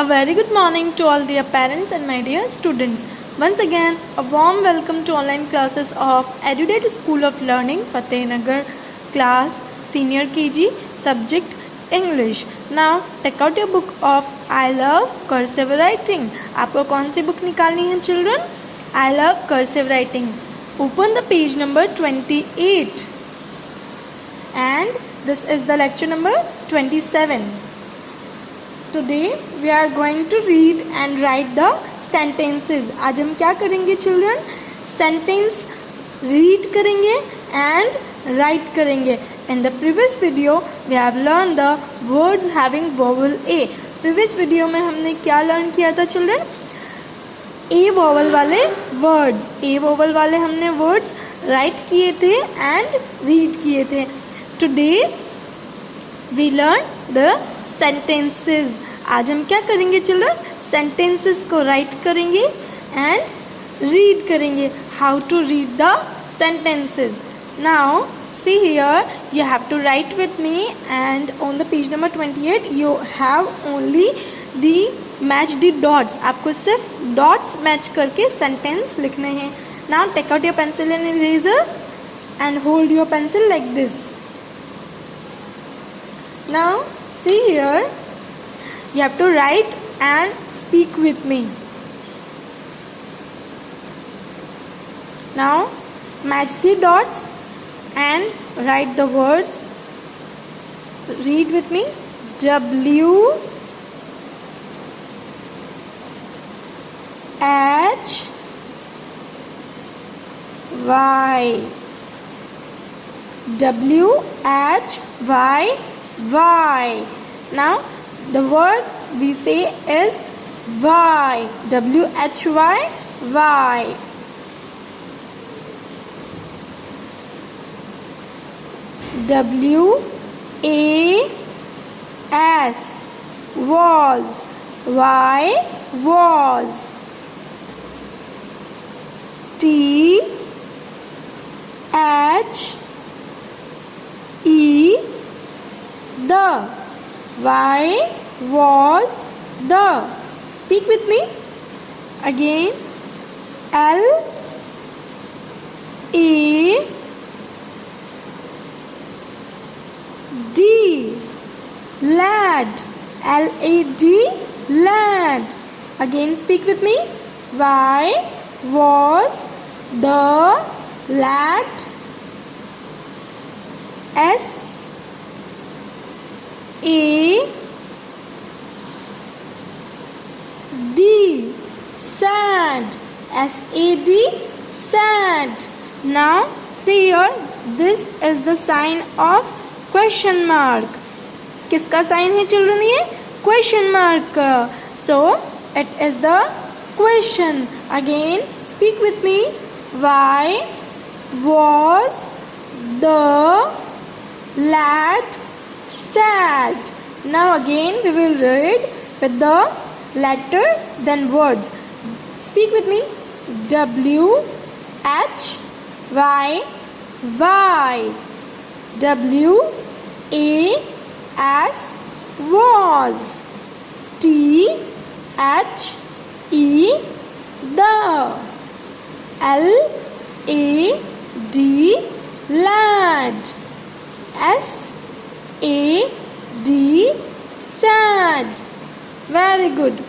A very good morning to all dear parents and my dear students. Once again, a warm welcome to online classes of Edudate School of Learning, Fatehnagar, class Senior KG, subject English. Now, take out your book of I Love Cursive Writing. आपको कौन सी book निकालनी है children? I Love Cursive Writing. Open the page number 28. And this is the lecture number 27. Today we are going to read and write the sentences. आज हम क्या करेंगे children? Sentence read करेंगे and write करेंगे. In the previous video we have learned the words having vowel A. Previous video में हमने क्या learn किया था children? A vowel वाले words. A vowel वाले हमने words write किए थे and read किए थे. Today we learn the sentences. आज हम क्या करेंगे चिल्ड्रन? sentences को write करेंगे and read करेंगे. How to read the sentences. Now see here, you have to write with me, and on the page number 28 you have only the match the dots. आपको सिर्फ dots match करके sentence लिखने हैं. Now take out your pencil and eraser and hold your pencil like this. Now see here, you have to write and speak with me. Now match the dots and write the words. Read with me. W H Y. W H Y Y. Now the word we say is Y. W H Y Y. W A S was. Y was. T H E the. Y was the. Speak with me again. L A D lad. L A D lad. Again speak with me. Y was the lad. S A D sad. S A D sad. Now see here, this is the sign of question mark. किसका sign है children ये? Question mark. So it is the question. Again speak with me. Why was the lad sad? Now again we will read with the letter then words. Speak with me. W H Y Y. W A S was. T H E the. L A D lad. S A D sad. Very good.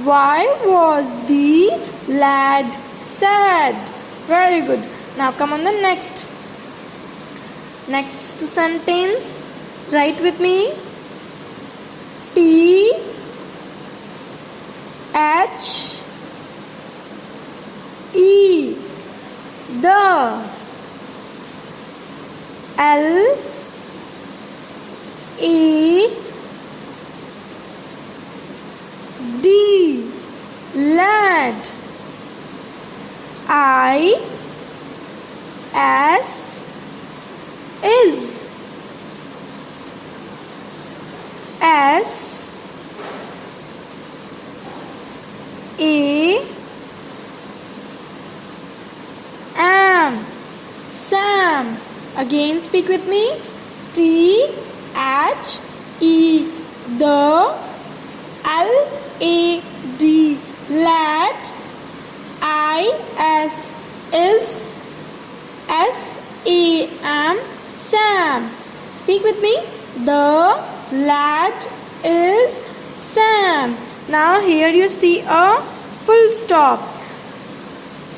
Why was the lad sad? Very good. Now come on the next sentence. Write with me. T H E the. L A D lad. I S is. S A am. Sam. Again speak with me. T H E the. L L-A-D, lad. I-S is S-A-M, Sam. Speak with me. The lad is Sam. Now here you see a full stop.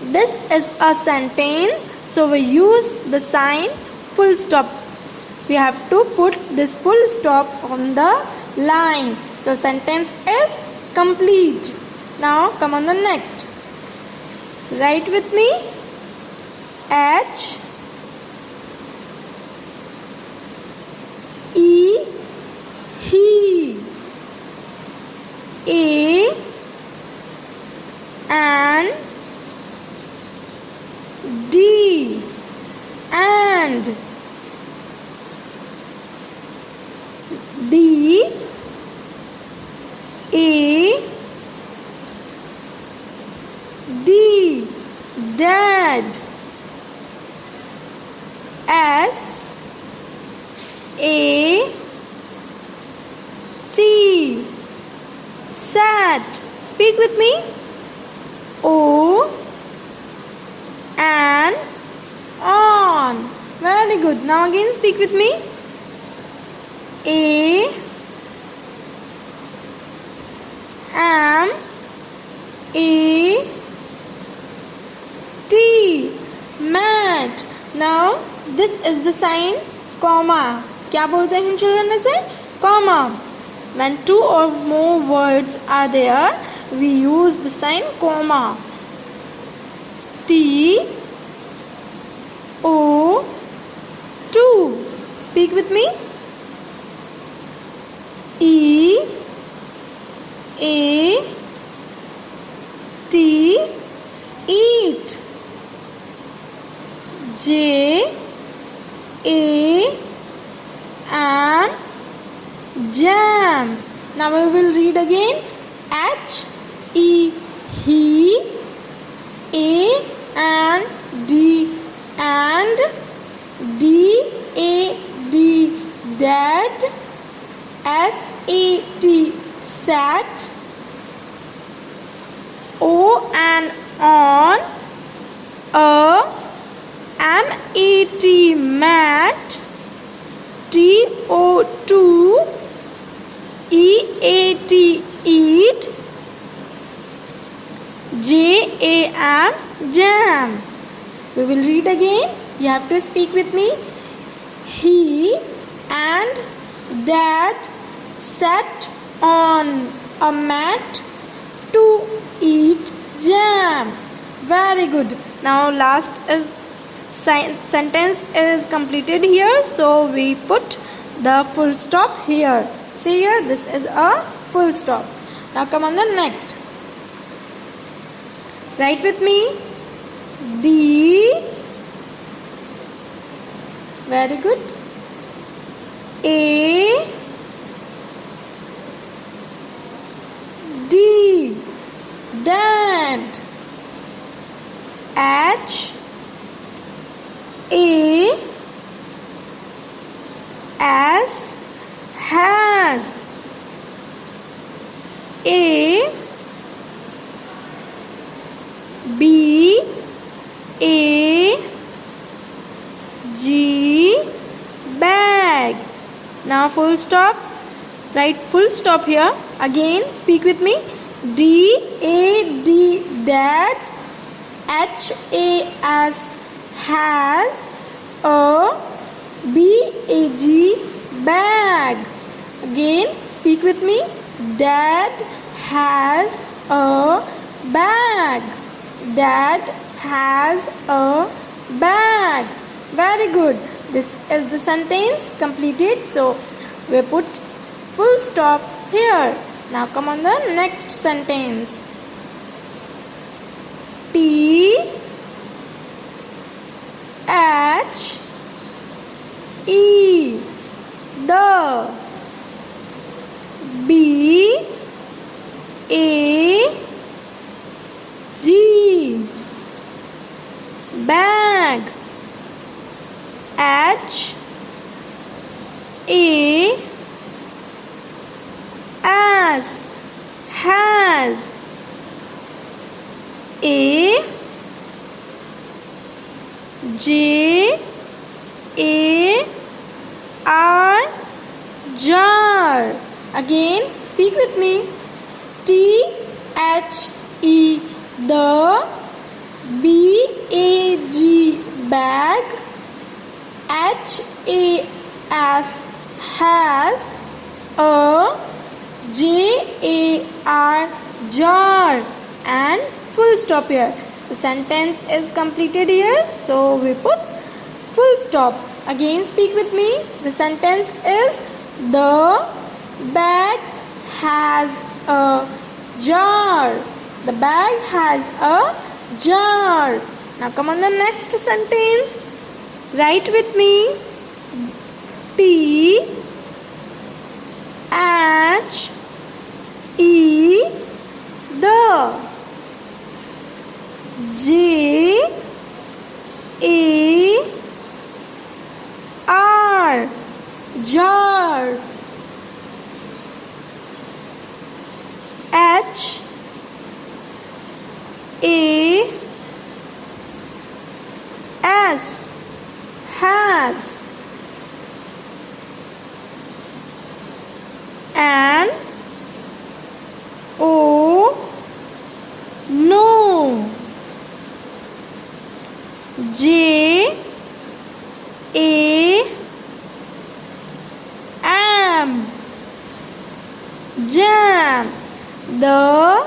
This is a sentence, so we use the sign full stop. We have to put this full stop on the line. So sentence is complete. Now come on the next. Write with me. H E he, A and D and D A D, dad. S A T, sat. Speak with me. O and on. Very good. Now again speak with me. A M A T, mat. Now this is the sign comma. क्या बोलते हैं children इसे? Comma. When two or more words are there, we use the sign comma. T O 2. Speak with me. E A T, eat. J A M, jam. Now we will read again. H E he, A and D and D A D, dad. S A T, sat. O and on. A M A T, mat. T O 2, E A T, eat. J A M, jam. We will read again. You have to speak with me. He and dad sat on a mat to eat jam. Very good. Now last is sentence is completed here, so we put the full stop here. See here, this is a full stop. Now come on the next. Write with me. D. Very good. A D, dad. H A S, has. A B A G, bag. Now full stop. Write full stop here. Again speak with me. D A D, dad. H A S, has. A B A G, bag. Again speak with me. Dad has a bag. Dad has a bag. Very good. This is the sentence completed. So we put full stop here. Now come on the next sentence. T H E, the. B A G, bag. H A S, has. J A R, jar. Again, speak with me. T H E, the. B A G, bag. H A S, has. A J A R, jar. And full stop here. The sentence is completed here, so we put full stop. Again, speak with me. The sentence is: the bag has a jar. The bag has a jar. Now come on the next sentence. Write with me. T H E, the. J A R, jar. H A S, has. N O, no. J A M, jam. The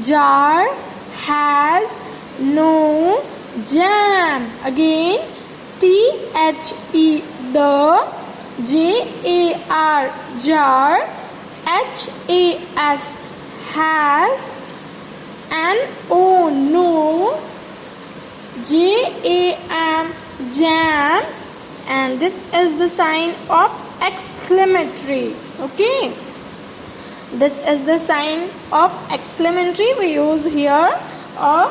jar has no jam. Again, T H E, the. J A R, jar. H A S, has. N O, no. J A M, jam. And this is the sign of exclamatory. Okay, this is the sign of exclamatory. We use here a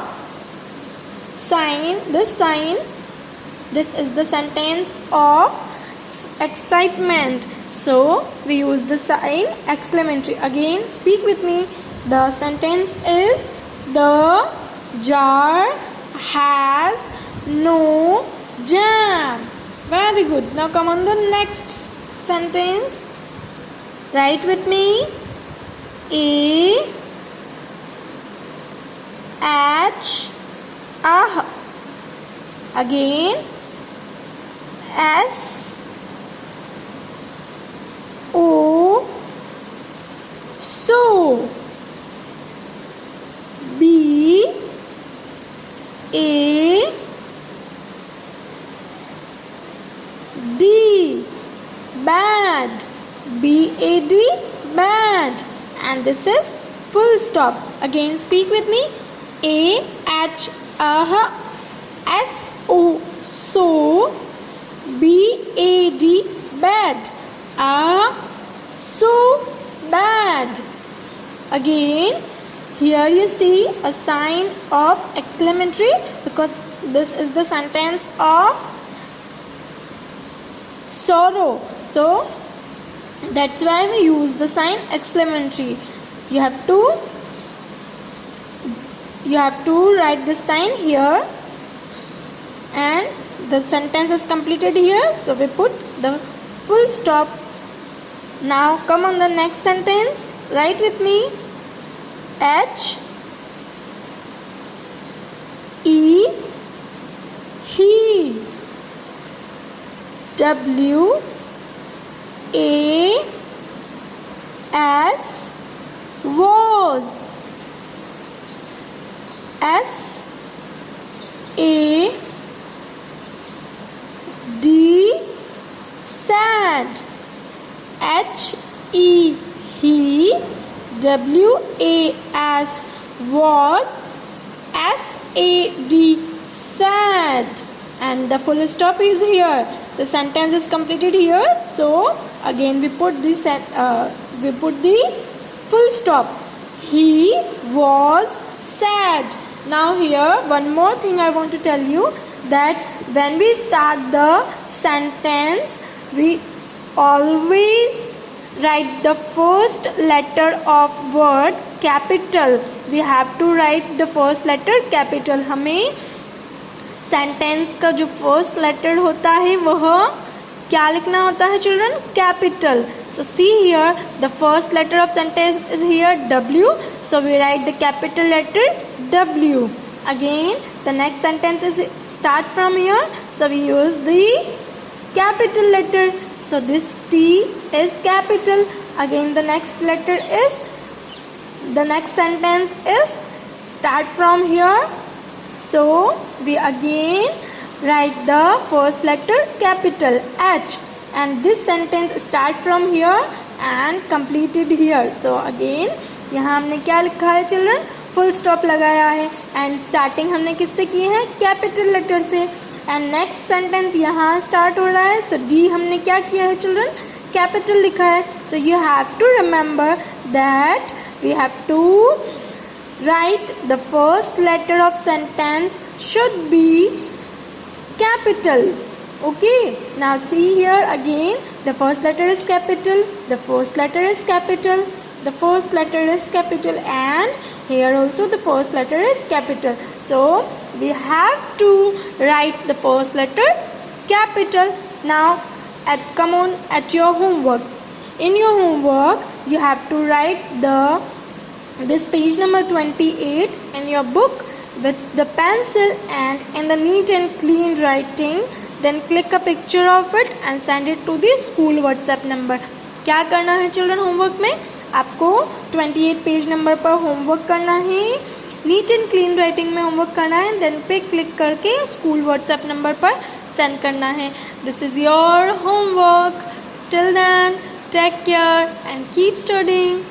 sign. This is the sentence of excitement, so we use the sign exclamatory. Again, speak with me. The sentence is: the jar has no jam. Very good. Now come on the next sentence. Write with me. A H, again S O, so. B A D, bad. B A D, bad. And this is full stop. Again, speak with me. A H S O, so. B A D, bad. So bad. Again, here you see a sign of exclamatory because this is the sentence of sorrow. So that's why we use the sign exclamatory. You have to write this sign here, and the sentence is completed here, so we put the full stop. Now come on the next sentence. Write with me. H E, he. W A S, was. S A D, sad. H E, he. W A S, was. S A D, sad. And the full stop is here. The sentence is completed here. So again we put the full stop. He was sad. Now here one more thing I want to tell you, that when we start the sentence, we always write the first letter of word capital. We have to write the first letter capital. हमें sentence का जो first letter होता है वह क्या लिखना होता है children? Capital. So see here the first letter of sentence is here W, so we write the capital letter W. Again the next sentence is start from here, so we use the capital letter, so this T is capital. Again the next letter is, the next sentence is start from here, so we again write the first letter capital H, and this sentence start from here and completed here. So again यहाँ हमने क्या लिखा है children? Full stop लगाया है, and starting हमने किससे की है? कैपिटल लेटर से. एंड नेक्स्ट सेंटेंस यहाँ स्टार्ट हो रहा है, सो डी हमने क्या किया है चिल्ड्रन? कैपिटल लिखा है. So you have to remember that we have to write the first letter of sentence should be capital. Okay, now see here again, the first letter is capital, the first letter is capital, the first letter is capital, and here also the first letter is capital. So we have to write the first letter capital. Now come on at your homework. In your homework you have to write this page number 28 in your book with the pencil and in the neat and clean writing, then click a picture of it and send it to the school WhatsApp number. क्या करना है children homework में? आपको 28 page number पर homework करना है, neat and clean writing में homework करना है, देन पे क्लिक करके स्कूल व्हाट्सएप नंबर पर सेंड करना है. This is your homework. Till then take care and keep studying.